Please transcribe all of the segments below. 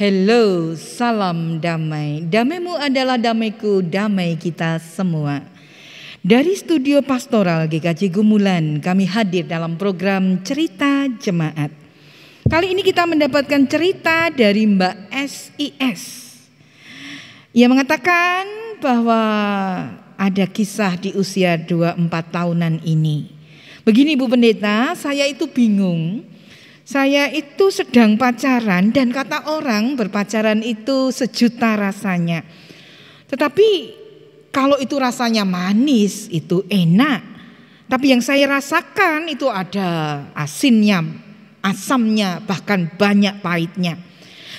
Hello, salam damai. Damaimu adalah damaiku, damai kita semua. Dari studio pastoral GKJ Gumulan, kami hadir dalam program Cerita Jemaat. Kali ini kita mendapatkan cerita dari Mbak SIS. Ia mengatakan bahwa ada kisah di usia 24 tahunan ini. Begini Bu Pendeta, saya itu bingung. Saya itu sedang pacaran dan kata orang berpacaran itu sejuta rasanya. Tetapi kalau itu rasanya manis itu enak. Tapi yang saya rasakan itu ada asinnya, asamnya, bahkan banyak pahitnya.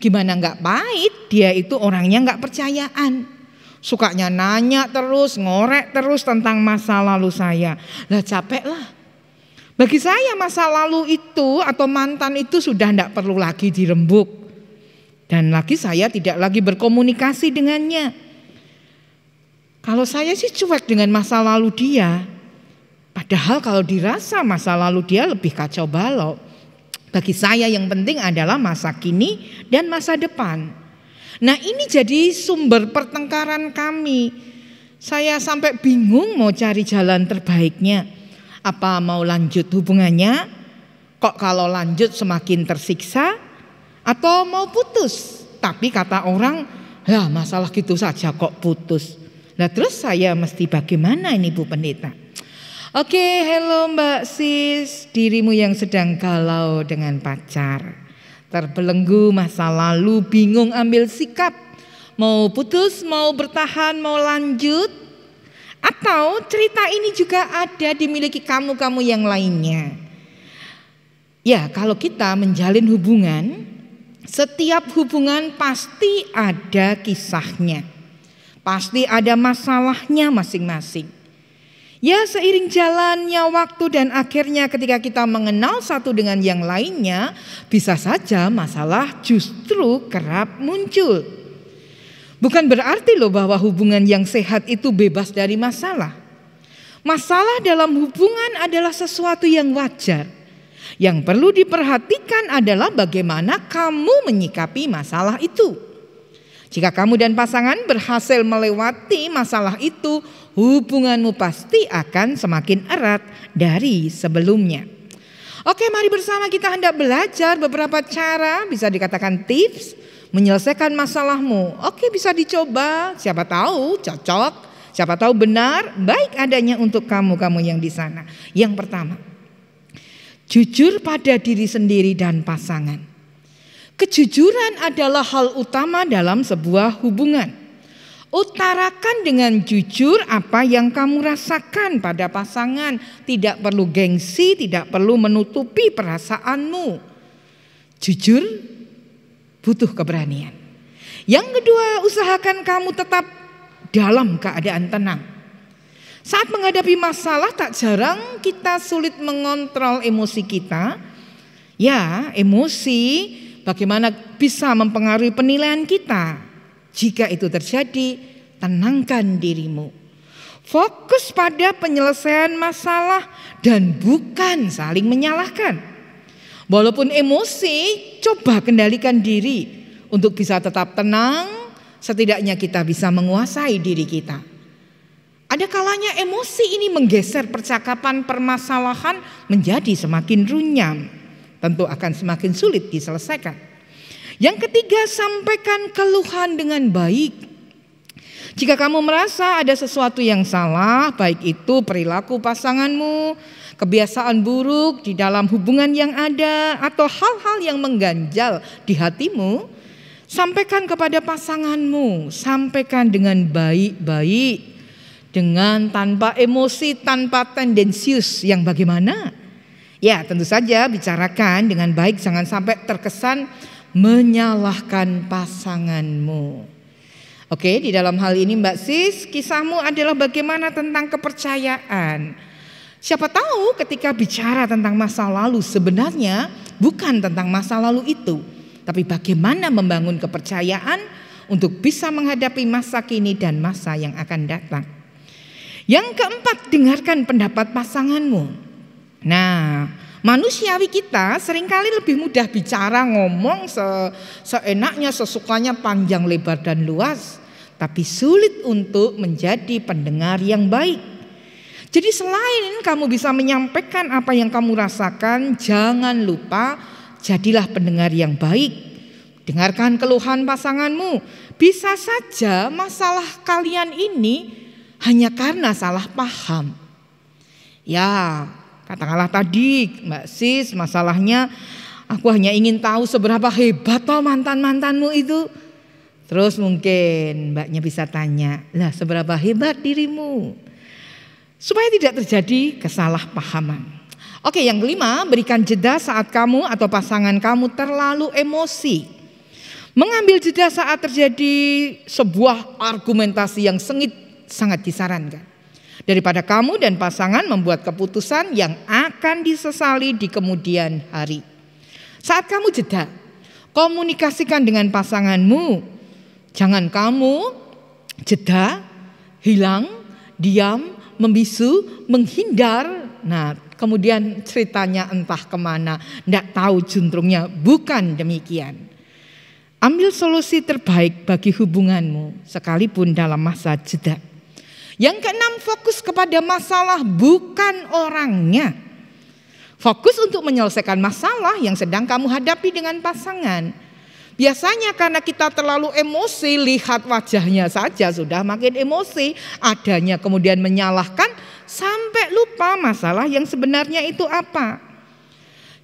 Gimana nggak pahit? Dia itu orangnya nggak percayaan. Sukanya nanya terus, ngorek terus tentang masa lalu saya. Lah capek lah. Bagi saya masa lalu itu atau mantan itu sudah tidak perlu lagi dirembuk. Dan lagi saya tidak lagi berkomunikasi dengannya. Kalau saya sih cuek dengan masa lalu dia. Padahal kalau dirasa masa lalu dia lebih kacau balau. Bagi saya yang penting adalah masa kini dan masa depan. Nah ini jadi sumber pertengkaran kami. Saya sampai bingung mau cari jalan terbaiknya. Apa mau lanjut hubungannya? Kok kalau lanjut semakin tersiksa? Atau mau putus? Tapi kata orang, lah masalah gitu saja kok putus. Nah terus saya mesti bagaimana ini Bu Pendeta? Oke, hello Mbak Sis, dirimu yang sedang galau dengan pacar, terbelenggu masa lalu, bingung ambil sikap, mau putus, mau bertahan, mau lanjut. Atau cerita ini juga ada dimiliki kamu-kamu yang lainnya. Ya, kalau kita menjalin hubungan, setiap hubungan pasti ada kisahnya. Pasti ada masalahnya masing-masing. Ya, seiring jalannya waktu dan akhirnya ketika kita mengenal satu dengan yang lainnya, bisa saja masalah justru kerap muncul. Bukan berarti loh bahwa hubungan yang sehat itu bebas dari masalah. Masalah dalam hubungan adalah sesuatu yang wajar. Yang perlu diperhatikan adalah bagaimana kamu menyikapi masalah itu. Jika kamu dan pasangan berhasil melewati masalah itu, hubunganmu pasti akan semakin erat dari sebelumnya. Oke, mari bersama kita hendak belajar beberapa cara, bisa dikatakan tips, menyelesaikan masalahmu. Oke, bisa dicoba, siapa tahu cocok, siapa tahu benar, baik adanya untuk kamu-kamu yang di sana. Yang pertama, jujur pada diri sendiri dan pasangan. Kejujuran adalah hal utama dalam sebuah hubungan. Utarakan dengan jujur apa yang kamu rasakan pada pasangan. Tidak perlu gengsi, tidak perlu menutupi perasaanmu. Jujur butuh keberanian. Yang kedua, usahakan kamu tetap dalam keadaan tenang. Saat menghadapi masalah tak jarang kita sulit mengontrol emosi kita. Ya, emosi bagaimana bisa mempengaruhi penilaian kita. Jika itu terjadi, tenangkan dirimu. Fokus pada penyelesaian masalah dan bukan saling menyalahkan. Walaupun emosi, coba kendalikan diri untuk bisa tetap tenang. Setidaknya kita bisa menguasai diri kita. Ada kalanya emosi ini menggeser percakapan permasalahan menjadi semakin runyam. Tentu akan semakin sulit diselesaikan. Yang ketiga, sampaikan keluhan dengan baik. Jika kamu merasa ada sesuatu yang salah, baik itu perilaku pasanganmu, kebiasaan buruk di dalam hubungan yang ada, atau hal-hal yang mengganjal di hatimu, sampaikan kepada pasanganmu. Sampaikan dengan baik-baik, dengan tanpa emosi, tanpa tendensius yang bagaimana. Ya, tentu saja bicarakan dengan baik, jangan sampai terkesan menyalahkan pasanganmu. Oke, di dalam hal ini Mbak Sis, kisahmu adalah bagaimana tentang kepercayaan. Siapa tahu ketika bicara tentang masa lalu sebenarnya bukan tentang masa lalu itu, tapi bagaimana membangun kepercayaan untuk bisa menghadapi masa kini dan masa yang akan datang. Yang keempat, dengarkan pendapat pasanganmu. Nah, manusiawi kita seringkali lebih mudah bicara, ngomong seenaknya, sesukanya, panjang, lebar, dan luas, tapi sulit untuk menjadi pendengar yang baik. Jadi selain kamu bisa menyampaikan apa yang kamu rasakan, jangan lupa jadilah pendengar yang baik. Dengarkan keluhan pasanganmu. Bisa saja masalah kalian ini hanya karena salah paham. Ya, katakanlah tadi, Mbak Sis, masalahnya aku hanya ingin tahu seberapa hebat toh mantan-mantanmu itu. Terus mungkin mbaknya bisa tanya, lah seberapa hebat dirimu? Supaya tidak terjadi kesalahpahaman. Oke, yang kelima, berikan jeda saat kamu atau pasangan kamu terlalu emosi. Mengambil jeda saat terjadi sebuah argumentasi yang sengit sangat disarankan. Daripada kamu dan pasangan membuat keputusan yang akan disesali di kemudian hari. Saat kamu jeda, komunikasikan dengan pasanganmu. Jangan kamu jeda, hilang, diam, membisu, menghindar. Nah, kemudian ceritanya entah kemana, tidak tahu juntrungnya. Bukan demikian. Ambil solusi terbaik bagi hubunganmu sekalipun dalam masa jeda. Yang keenam, fokus kepada masalah bukan orangnya. Fokus untuk menyelesaikan masalah yang sedang kamu hadapi dengan pasangan. Biasanya karena kita terlalu emosi, lihat wajahnya saja sudah makin emosi. Adanya kemudian menyalahkan sampai lupa masalah yang sebenarnya itu apa.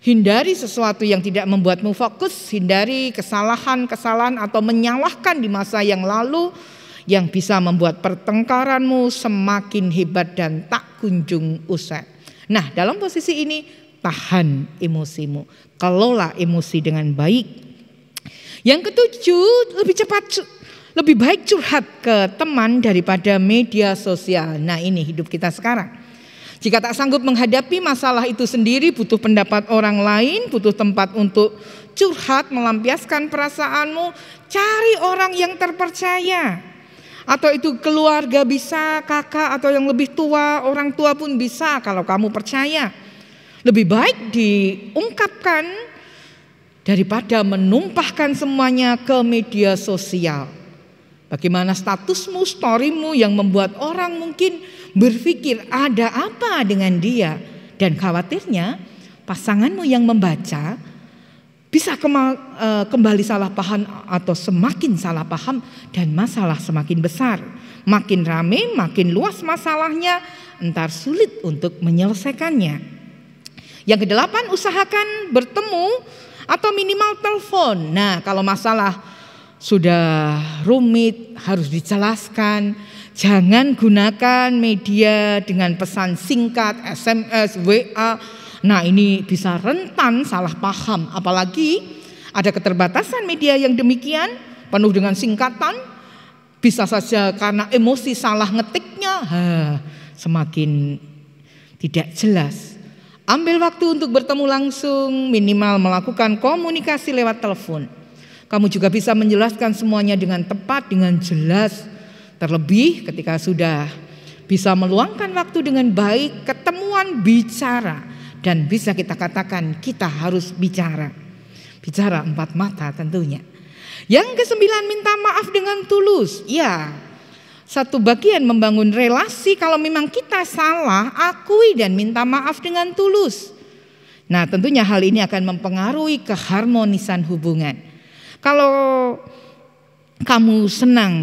Hindari sesuatu yang tidak membuatmu fokus. Hindari kesalahan-kesalahan atau menyalahkan di masa yang lalu yang bisa membuat pertengkaranmu semakin hebat dan tak kunjung usai. Nah, dalam posisi ini tahan emosimu, kelola emosi dengan baik. Yang ketujuh, lebih baik curhat ke teman daripada media sosial. Nah, ini hidup kita sekarang. Jika tak sanggup menghadapi masalah itu sendiri, butuh pendapat orang lain, butuh tempat untuk curhat, melampiaskan perasaanmu, cari orang yang terpercaya. Atau itu keluarga bisa, kakak atau yang lebih tua, orang tua pun bisa kalau kamu percaya. Lebih baik diungkapkan daripada menumpahkan semuanya ke media sosial. Bagaimana statusmu, storymu yang membuat orang mungkin berpikir ada apa dengan dia. Dan khawatirnya pasanganmu yang membaca bisa kembali salah paham atau semakin salah paham dan masalah semakin besar. Makin rame, makin luas masalahnya, entar sulit untuk menyelesaikannya. Yang kedelapan, usahakan bertemu atau minimal telepon. Nah, kalau masalah sudah rumit, harus dijelaskan. Jangan gunakan media dengan pesan singkat, SMS, WA. Nah, ini bisa rentan salah paham. Apalagi ada keterbatasan media yang demikian, penuh dengan singkatan. Bisa saja karena emosi salah ngetiknya, semakin tidak jelas. Ambil waktu untuk bertemu langsung, minimal melakukan komunikasi lewat telepon. Kamu juga bisa menjelaskan semuanya dengan tepat, dengan jelas. Terlebih ketika sudah bisa meluangkan waktu dengan baik, ketemuan bicara. Dan bisa kita katakan kita harus bicara. Bicara empat mata tentunya. Yang kesembilan, minta maaf dengan tulus. Ya, satu bagian membangun relasi kalau memang kita salah, akui dan minta maaf dengan tulus. Nah, tentunya hal ini akan mempengaruhi keharmonisan hubungan. Kalau kamu senang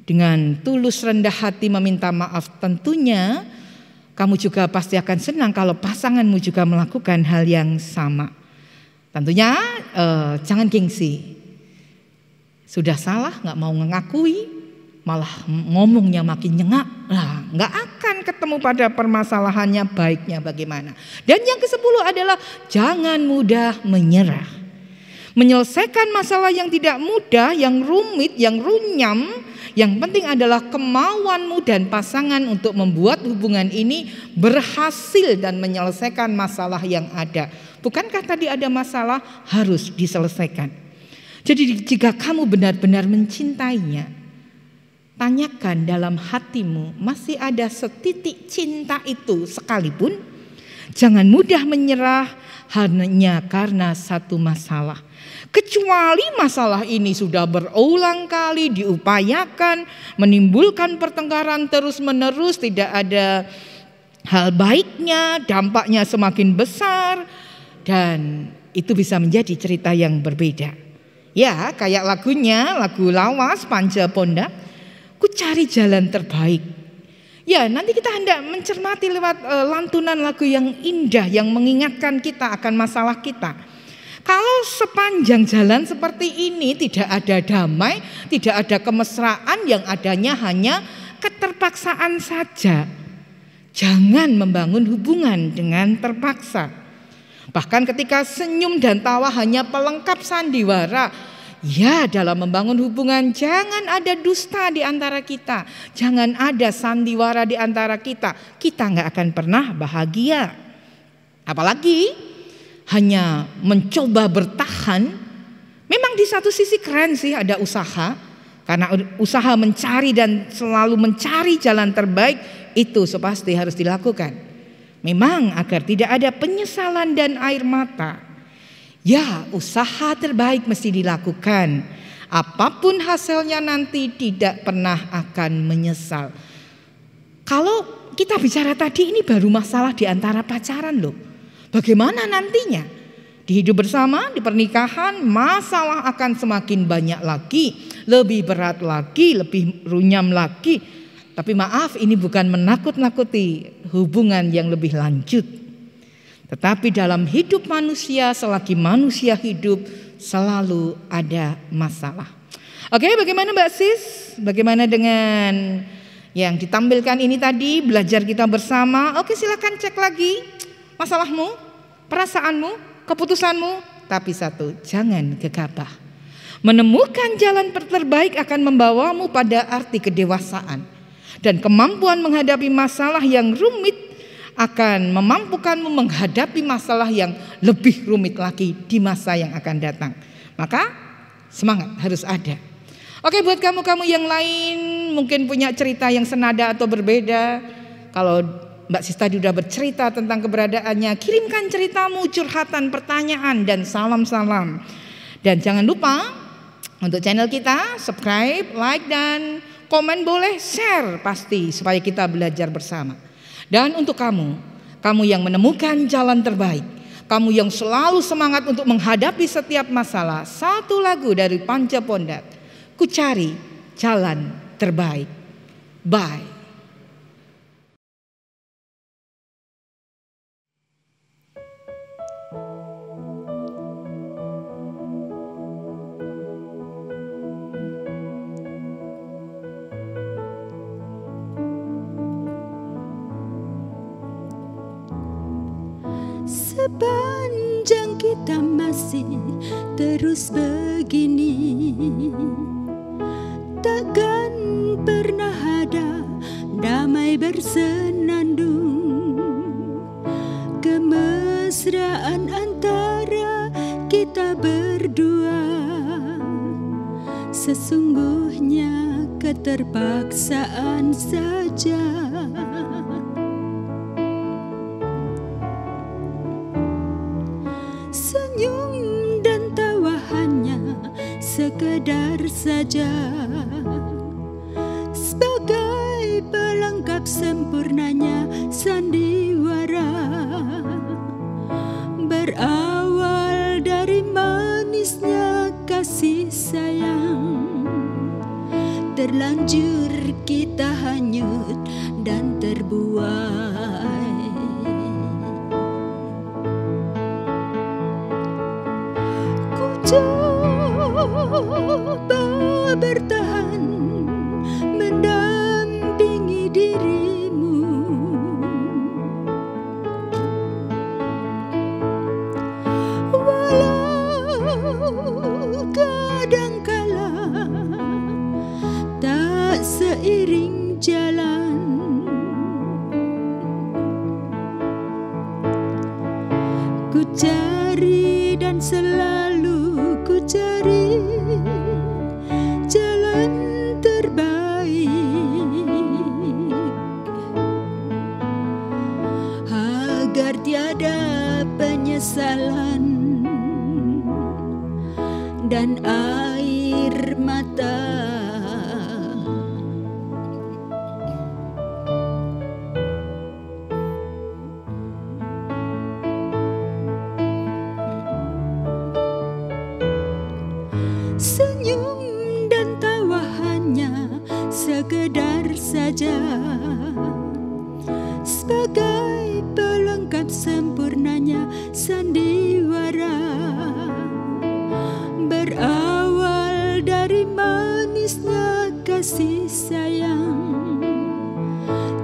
dengan tulus rendah hati meminta maaf, tentunya kamu juga pasti akan senang kalau pasanganmu juga melakukan hal yang sama. Tentunya jangan gengsi. Sudah salah gak mau mengakui, malah ngomongnya makin nyengak. Lah, gak akan ketemu pada permasalahannya baiknya bagaimana. Dan yang ke-10 adalah jangan mudah menyerah. Menyelesaikan masalah yang tidak mudah, yang rumit, yang runyam, yang penting adalah kemauanmu dan pasangan untuk membuat hubungan ini berhasil dan menyelesaikan masalah yang ada. Bukankah tadi ada masalah harus diselesaikan? Jadi jika kamu benar-benar mencintainya, tanyakan dalam hatimu, masih ada setitik cinta itu sekalipun? Jangan mudah menyerah hanya karena satu masalah. Kecuali masalah ini sudah berulang kali diupayakan, menimbulkan pertengkaran terus-menerus, tidak ada hal baiknya, dampaknya semakin besar, dan itu bisa menjadi cerita yang berbeda. Ya, kayak lagunya, lagu lawas Panca Pondak, ku cari jalan terbaik. Ya, nanti kita hendak mencermati lewat lantunan lagu yang indah yang mengingatkan kita akan masalah kita. Kalau sepanjang jalan seperti ini tidak ada damai, tidak ada kemesraan, yang adanya hanya keterpaksaan saja. Jangan membangun hubungan dengan terpaksa. Bahkan ketika senyum dan tawa hanya pelengkap sandiwara, ya, dalam membangun hubungan jangan ada dusta di antara kita, jangan ada sandiwara di antara kita. Kita nggak akan pernah bahagia. Apalagi hanya mencoba bertahan. Memang di satu sisi keren sih ada usaha, karena usaha mencari dan selalu mencari jalan terbaik itu pasti harus dilakukan. Memang agar tidak ada penyesalan dan air mata. Ya, usaha terbaik mesti dilakukan. Apapun hasilnya nanti tidak pernah akan menyesal. Kalau kita bicara tadi ini baru masalah di antara pacaran loh. Bagaimana nantinya? Di hidup bersama, di pernikahan, masalah akan semakin banyak lagi, lebih berat lagi, lebih runyam lagi. Tapi maaf, ini bukan menakut-nakuti hubungan yang lebih lanjut. Tetapi dalam hidup manusia, selagi manusia hidup, selalu ada masalah. Oke, bagaimana Mbak Sis? Bagaimana dengan yang ditampilkan ini tadi, belajar kita bersama? Oke, silakan cek lagi masalahmu, perasaanmu, keputusanmu. Tapi satu, jangan gegabah. Menemukan jalan terbaik akan membawamu pada arti kedewasaan. Dan kemampuan menghadapi masalah yang rumit akan memampukanmu menghadapi masalah yang lebih rumit lagi di masa yang akan datang. Maka semangat harus ada. Oke, buat kamu-kamu yang lain mungkin punya cerita yang senada atau berbeda. Kalau Mbak Sis tadi sudah bercerita tentang keberadaannya, kirimkan ceritamu, curhatan, pertanyaan, dan salam-salam. Dan jangan lupa untuk channel kita, subscribe, like, dan komen boleh, share pasti supaya kita belajar bersama. Dan untuk kamu yang menemukan jalan terbaik, kamu yang selalu semangat untuk menghadapi setiap masalah, satu lagu dari Panca Pondak, ku cari jalan terbaik. Bye. Sepanjang kita masih terus begini, takkan pernah ada damai bersenandung. Kemesraan antara kita berdua sesungguhnya keterpaksaan saja. Senyum dan tawa hanya sekedar saja, sebagai pelengkap sempurnanya sandiwara. Berawal dari manisnya kasih sayang, terlanjur kita hanyut dan terbuai. Coba bertahan mendampingi dirimu, walau kadangkala tak seiring jalan. Ku cari dan selalu ku cari jalan terbaik agar tiada penyesalan dan air mata. Senyum dan tawa hanya sekedar saja, sebagai pelengkap sempurnanya sandiwara. Berawal dari manisnya kasih sayang,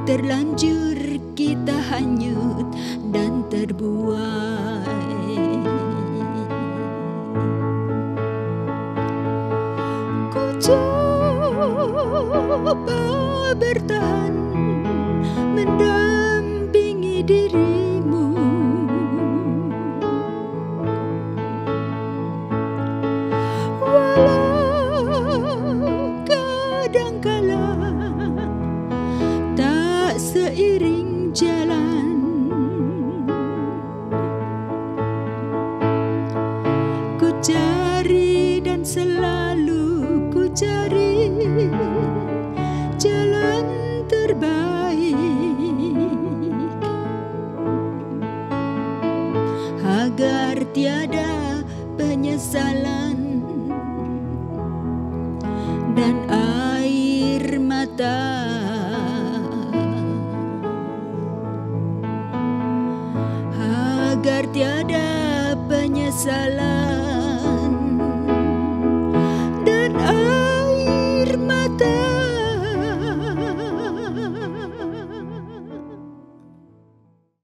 terlanjur kita hanyut dan terbuai. Ku coba bertahan mendampingi dirimu, walau kadangkala tak seiring jalan. Ku cari dan selalu ku cari jalan terbaik agar tiada penyesalan dan air mata, agar tiada penyesalan dan air mata.